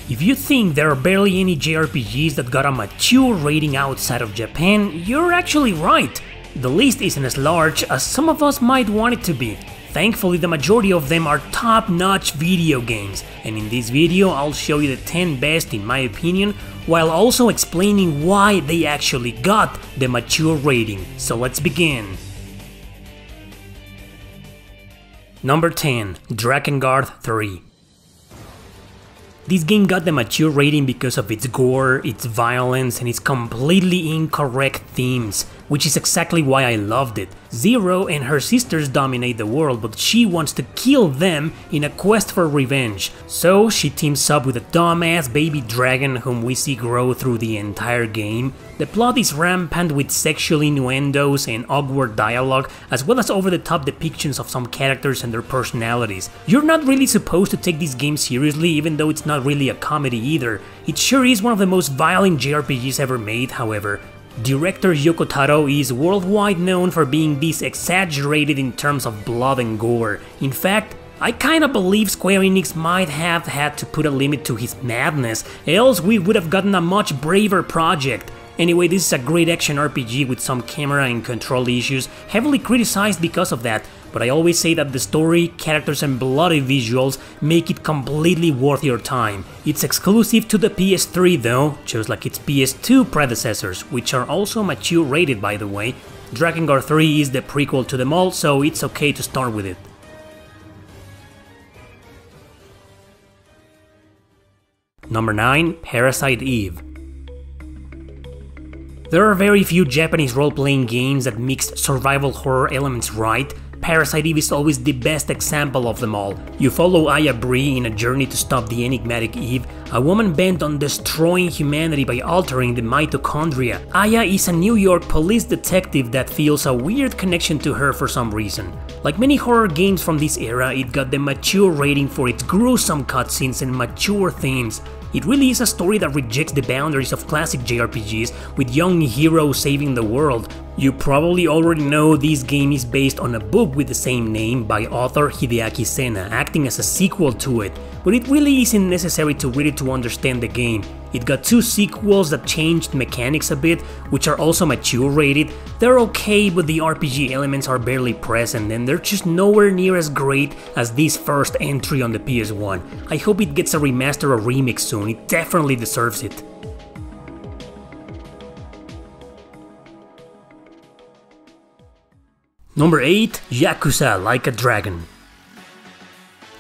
If you think there are barely any JRPGs that got a mature rating outside of Japan, you're actually right. The list isn't as large as some of us might want it to be. Thankfully, the majority of them are top-notch video games, and in this video I'll show you the 10 best in my opinion, while also explaining why they actually got the mature rating. So let's begin. Number 10. Drakengard 3. This game got the mature rating because of its gore, its violence, and its completely incorrect themes, which is exactly why I loved it. Zero and her sisters dominate the world, but she wants to kill them in a quest for revenge. So she teams up with a dumbass baby dragon whom we see grow through the entire game. The plot is rampant with sexual innuendos and awkward dialogue, as well as over-the-top depictions of some characters and their personalities. You're not really supposed to take this game seriously, even though it's not really a comedy either. It sure is one of the most violent JRPGs ever made, however. Director Yoko Taro is worldwide known for being this exaggerated in terms of blood and gore. In fact, I kinda believe Square Enix might have had to put a limit to his madness, else we would have gotten a much braver project. Anyway, this is a great action RPG with some camera and control issues, heavily criticized because of that, but I always say that the story, characters and bloody visuals make it completely worth your time. It's exclusive to the PS3 though, just like its PS2 predecessors, which are also mature rated by the way. Drakengard 3 is the prequel to them all, so it's okay to start with it. Number 9. Parasite Eve. There are very few Japanese role-playing games that mix survival horror elements right. Parasite Eve is always the best example of them all. You follow Aya Bree in a journey to stop the enigmatic Eve, a woman bent on destroying humanity by altering the mitochondria. Aya is a New York police detective that feels a weird connection to her for some reason. Like many horror games from this era, it got the mature rating for its gruesome cutscenes and mature themes. It really is a story that rejects the boundaries of classic JRPGs, with young heroes saving the world. You probably already know this game is based on a book with the same name by author Hideaki Sena, acting as a sequel to it, but it really isn't necessary to read it to understand the game. It got 2 sequels that changed mechanics a bit, which are also mature rated. They're okay, but the RPG elements are barely present and they're just nowhere near as great as this first entry on the PS1. I hope it gets a remaster or remix soon, it definitely deserves it. Number 8. Yakuza Like a Dragon.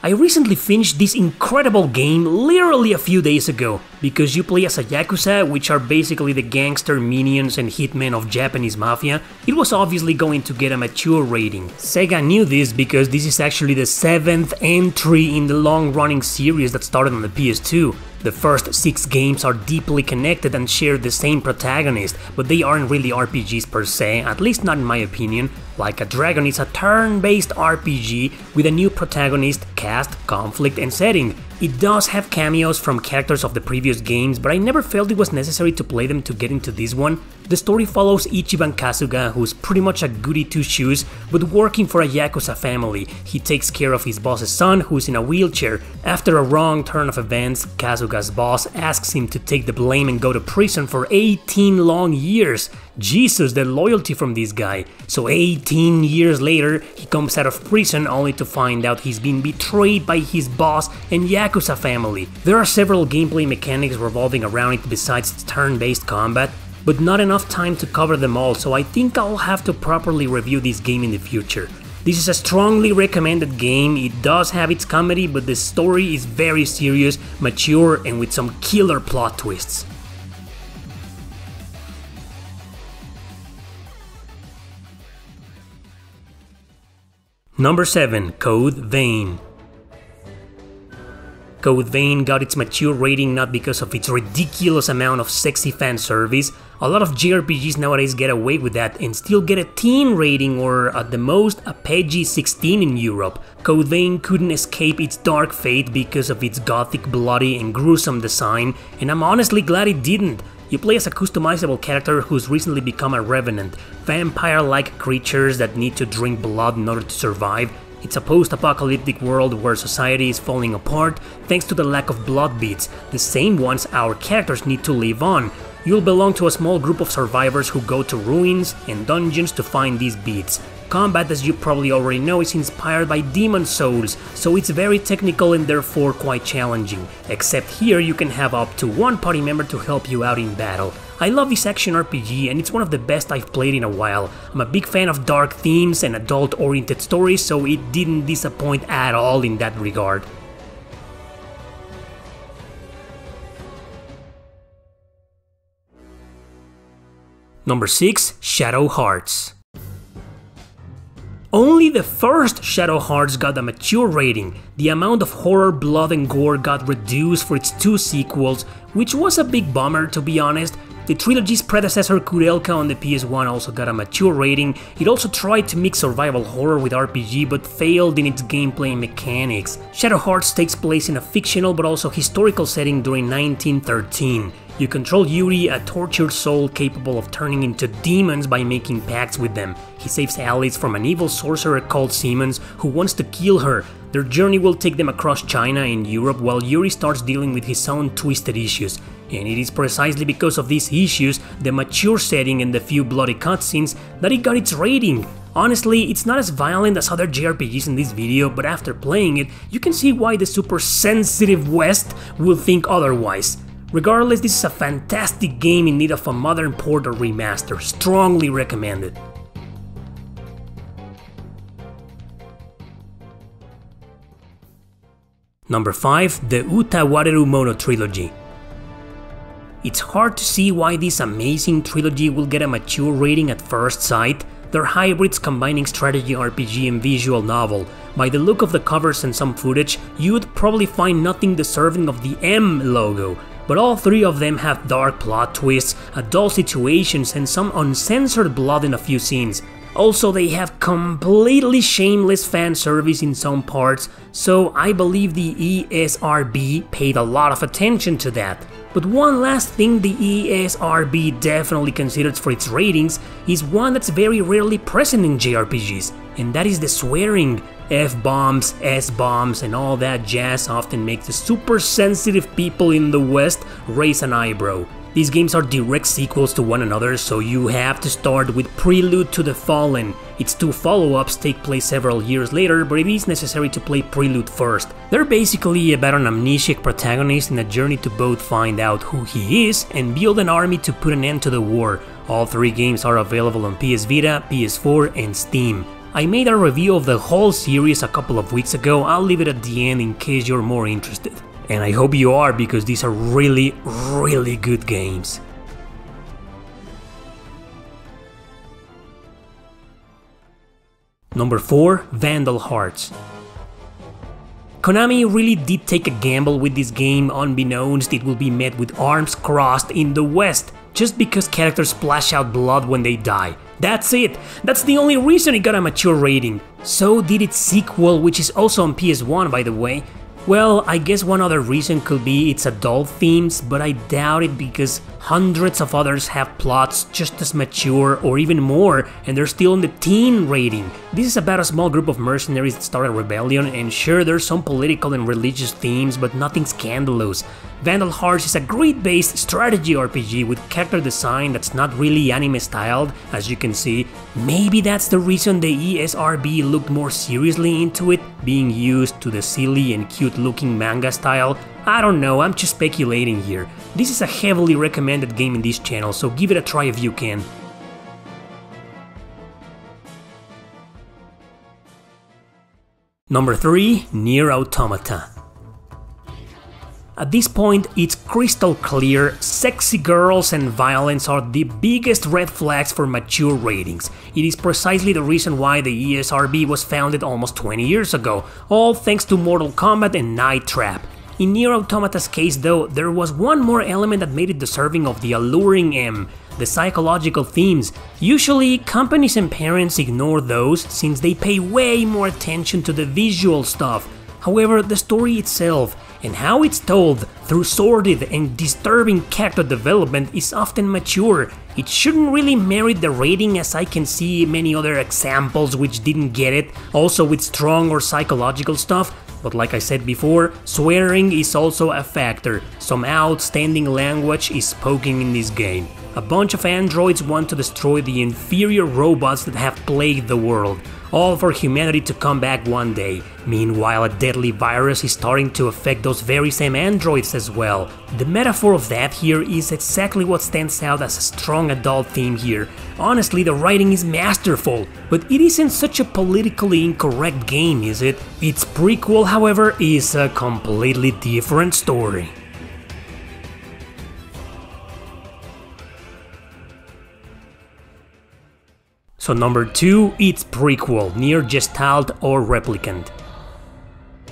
I recently finished this incredible game literally a few days ago, because you play as a Yakuza, which are basically the gangster minions and hitmen of Japanese mafia. It was obviously going to get a mature rating. Sega knew this because this is actually the 7th entry in the long-running series that started on the PS2. The first 6 games are deeply connected and share the same protagonist, but they aren't really RPGs per se, at least not in my opinion. Like a Dragon is a turn-based RPG with a new protagonist, cast, conflict and setting. It does have cameos from characters of the previous games, but I never felt it was necessary to play them to get into this one. The story follows Ichiban Kasuga, who's pretty much a goody two-shoes, but working for a Yakuza family. He takes care of his boss's son, who's in a wheelchair. After a wrong turn of events, Kasuga's boss asks him to take the blame and go to prison for 18 long years. Jesus, the loyalty from this guy. So 18 years later, he comes out of prison only to find out he's been betrayed by his boss and Yakuza family. There are several gameplay mechanics revolving around it besides its turn-based combat, but not enough time to cover them all, so I think I'll have to properly review this game in the future. This is a strongly recommended game. It does have its comedy, but the story is very serious, mature and with some killer plot twists. Number 7. Code Vein. Code Vein got its mature rating not because of its ridiculous amount of sexy fan service. A lot of JRPGs nowadays get away with that and still get a teen rating or at the most a PG-16 in Europe. Code Vein couldn't escape its dark fate because of its gothic, bloody and gruesome design, and I'm honestly glad it didn't. You play as a customizable character who's recently become a revenant, vampire-like creatures that need to drink blood in order to survive. It's a post-apocalyptic world where society is falling apart thanks to the lack of blood beads, the same ones our characters need to live on. You'll belong to a small group of survivors who go to ruins and dungeons to find these beads. Combat, as you probably already know, is inspired by Demon's Souls, so it's very technical and therefore quite challenging. Except here you can have up to one party member to help you out in battle. I love this action RPG and it's one of the best I've played in a while. I'm a big fan of dark themes and adult-oriented stories, so it didn't disappoint at all in that regard. Number 6. Shadow Hearts. Only the first Shadow Hearts got a mature rating. The amount of horror, blood and gore got reduced for its 2 sequels, which was a big bummer to be honest. The trilogy's predecessor Kurelka on the PS1 also got a mature rating. It also tried to mix survival horror with RPG but failed in its gameplay mechanics. Shadow Hearts takes place in a fictional but also historical setting during 1913. You control Yuri, a tortured soul capable of turning into demons by making pacts with them. He saves Alice from an evil sorcerer called Siemens who wants to kill her. Their journey will take them across China and Europe while Yuri starts dealing with his own twisted issues. And it is precisely because of these issues, the mature setting and the few bloody cutscenes, that it got its rating. Honestly, it's not as violent as other JRPGs in this video, but after playing it, you can see why the super sensitive West will think otherwise. Regardless, this is a fantastic game in need of a modern port or remaster. Strongly recommended. Number 5. The Uta Wareru Mono Trilogy. It's hard to see why this amazing trilogy will get a mature rating at first sight. They're hybrids combining strategy RPG and visual novel. By the look of the covers and some footage, you'd probably find nothing deserving of the M logo. But all 3 of them have dark plot twists, adult situations and some uncensored blood in a few scenes. Also, they have completely shameless fan service in some parts, so I believe the ESRB paid a lot of attention to that. But one last thing the ESRB definitely considers for its ratings is one that's very rarely present in JRPGs, and that is the swearing. F-bombs, S-bombs and all that jazz often makes the super sensitive people in the West raise an eyebrow. These games are direct sequels to one another, so you have to start with Prelude to the Fallen. Its 2 follow-ups take place several years later, but it is necessary to play Prelude first. They're basically about an amnesiac protagonist in a journey to both find out who he is and build an army to put an end to the war. All 3 games are available on PS Vita, PS4 and Steam. I made a review of the whole series a couple of weeks ago. I'll leave it at the end in case you're more interested. And I hope you are, because these are really good games. Number 4. Vandal Hearts. Konami really did take a gamble with this game, unbeknownst it will be met with arms crossed in the West, just because characters splash out blood when they die. That's it! That's the only reason it got a mature rating. So did its sequel, which is also on PS1 by the way. Well, I guess one other reason could be its adult themes, but I doubt it because hundreds of others have plots just as mature or even more, and they're still in the teen rating. This is about a small group of mercenaries that start a rebellion, and sure, there's some political and religious themes, but nothing scandalous. Vandal Hearts is a grid-based strategy RPG with character design that's not really anime styled, as you can see. Maybe that's the reason the ESRB looked more seriously into it, being used to the silly and cute looking manga style. I don't know, I'm just speculating here. This is a heavily recommended game in this channel, so give it a try if you can. Number 3. Nier Automata. At this point, it's crystal clear, sexy girls and violence are the biggest red flags for mature ratings. It is precisely the reason why the ESRB was founded almost 20 years ago, all thanks to Mortal Kombat and Night Trap. In Nier Automata's case though, there was one more element that made it deserving of the alluring M: the psychological themes. Usually, companies and parents ignore those since they pay way more attention to the visual stuff. However, the story itself, and how it's told through sordid and disturbing character development is often mature. It shouldn't really merit the rating, as I can see many other examples which didn't get it, also with strong or psychological stuff. But like I said before, swearing is also a factor. Some outstanding language is spoken in this game. A bunch of androids want to destroy the inferior robots that have plagued the world, all for humanity to come back one day. Meanwhile, a deadly virus is starting to affect those very same androids as well. The metaphor of that here is exactly what stands out as a strong adult theme here. Honestly, the writing is masterful, but it isn't such a politically incorrect game, is it? Its prequel, however, is a completely different story. So number 2, it's prequel, Nier Gestalt or Replicant.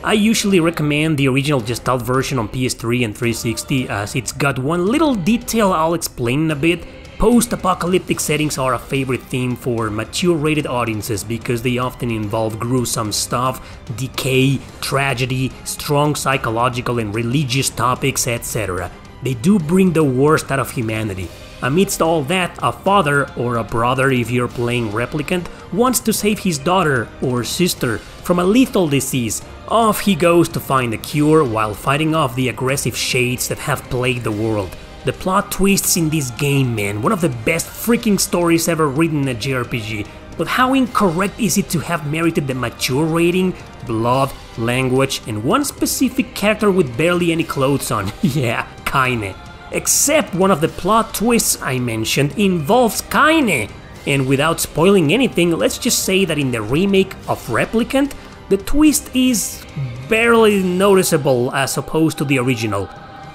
I usually recommend the original Gestalt version on PS3 and 360 as it's got one little detail I'll explain in a bit. Post-apocalyptic settings are a favorite theme for mature-rated audiences because they often involve gruesome stuff, decay, tragedy, strong psychological and religious topics, etc. They do bring the worst out of humanity. Amidst all that, a father, or a brother if you're playing Replicant, wants to save his daughter or sister from a lethal disease. Off he goes to find a cure while fighting off the aggressive shades that have plagued the world. The plot twists in this game, man, one of the best freaking stories ever written in a JRPG. But how incorrect is it to have merited the mature rating, blood, language, and one specific character with barely any clothes on? Yeah, Kaine. Except one of the plot twists I mentioned involves Kaine. And without spoiling anything, let's just say that in the remake of Replicant, the twist is barely noticeable as opposed to the original.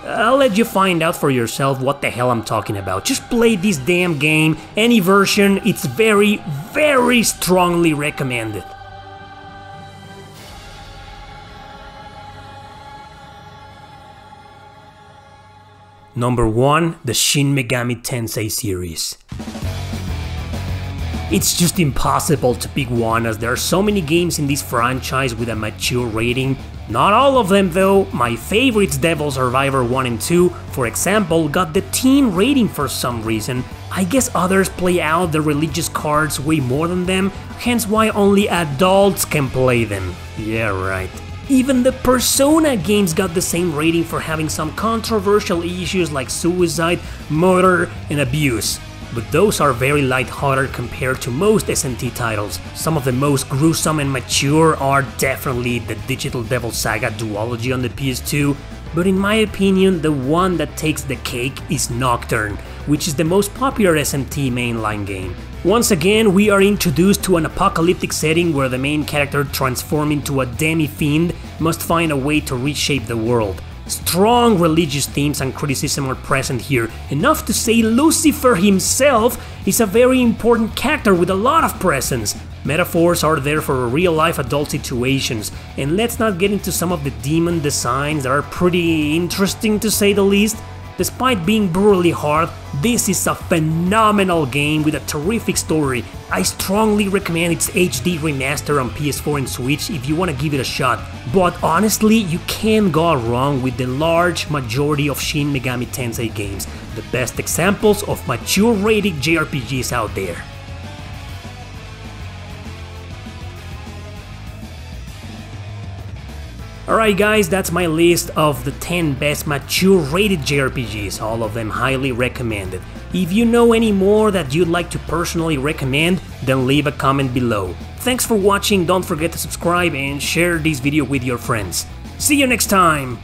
I'll let you find out for yourself what the hell I'm talking about. Just play this damn game, any version, it's very, very strongly recommended. Number 1, the Shin Megami Tensei series. It's just impossible to pick one as there are so many games in this franchise with a mature rating. Not all of them though. My favorites, Devil Survivor 1 and 2, for example, got the teen rating for some reason. I guess others play out the religious cards way more than them, hence why only adults can play them. Yeah, right. Even the Persona games got the same rating for having some controversial issues like suicide, murder, and abuse. But those are very lighthearted compared to most SNT titles. Some of the most gruesome and mature are definitely the Digital Devil Saga duology on the PS2, but in my opinion the one that takes the cake is Nocturne, which is the most popular SNT mainline game. Once again, we are introduced to an apocalyptic setting where the main character, transformed into a demi-fiend, must find a way to reshape the world. Strong religious themes and criticism are present here, enough to say Lucifer himself is a very important character with a lot of presence. Metaphors are there for real-life adult situations, and let's not get into some of the demon designs that are pretty interesting to say the least. Despite being brutally hard, this is a phenomenal game with a terrific story. I strongly recommend its HD remaster on PS4 and Switch if you want to give it a shot. But honestly, you can't go wrong with the large majority of Shin Megami Tensei games, the best examples of mature rated JRPGs out there. Alright guys, that's my list of the 10 best mature rated JRPGs, all of them highly recommended. If you know any more that you'd like to personally recommend, then leave a comment below. Thanks for watching, don't forget to subscribe and share this video with your friends. See you next time!